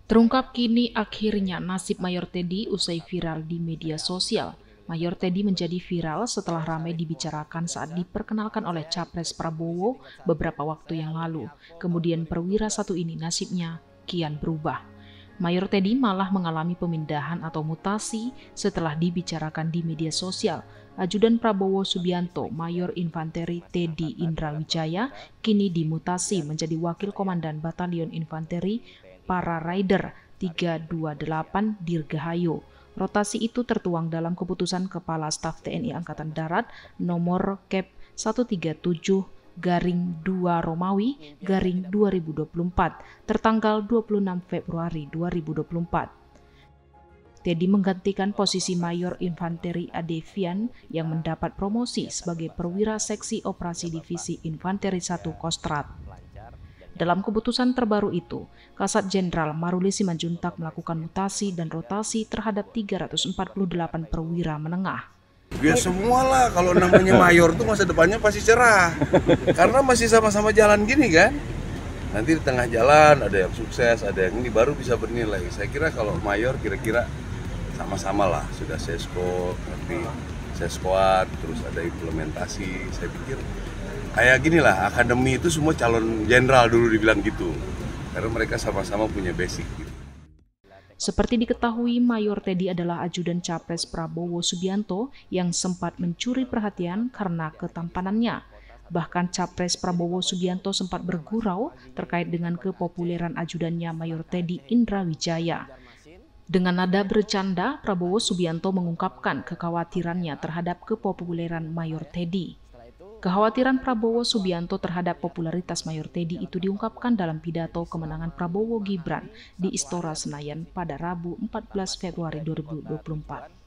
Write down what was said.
Terungkap kini akhirnya nasib Mayor Teddy usai viral di media sosial. Mayor Teddy menjadi viral setelah ramai dibicarakan saat diperkenalkan oleh Capres Prabowo beberapa waktu yang lalu. Kemudian perwira satu ini nasibnya kian berubah. Mayor Teddy malah mengalami pemindahan atau mutasi setelah dibicarakan di media sosial. Ajudan Prabowo Subianto, Mayor Infanteri Teddy Indra Wijaya, kini dimutasi menjadi Wakil Komandan Batalion Infanteri Para Rider 328 Dirgahayu. Rotasi itu tertuang dalam keputusan Kepala Staf TNI Angkatan Darat nomor Kep 137/2 Romawi garing 2024 tertanggal 26 Februari 2024. Teddy menggantikan posisi Mayor Infanteri Adevian yang mendapat promosi sebagai perwira seksi operasi divisi Infanteri 1 Kostrat. Dalam keputusan terbaru itu, Kasat Jenderal Maruli Simanjuntak melakukan mutasi dan rotasi terhadap 348 perwira menengah. Ya semualah, kalau namanya mayor tuh masa depannya pasti cerah. Karena masih sama-sama jalan gini kan. Nanti di tengah jalan ada yang sukses, ada yang ini baru bisa bernilai. Saya kira kalau mayor kira-kira sama-sama lah, sudah sesko, nanti seskoat, terus ada implementasi. Saya pikir kayak gini lah, akademi itu semua calon jenderal dulu dibilang gitu. Karena mereka sama-sama punya basic gitu. Seperti diketahui, Mayor Teddy adalah ajudan Capres Prabowo Subianto yang sempat mencuri perhatian karena ketampanannya. Bahkan Capres Prabowo Subianto sempat bergurau terkait dengan kepopuleran ajudannya Mayor Teddy Indra Wijaya. Dengan nada bercanda, Prabowo Subianto mengungkapkan kekhawatirannya terhadap kepopuleran Mayor Teddy. Kekhawatiran Prabowo Subianto terhadap popularitas Mayor Teddy itu diungkapkan dalam pidato kemenangan Prabowo Gibran di Istora Senayan pada Rabu 14 Februari 2024.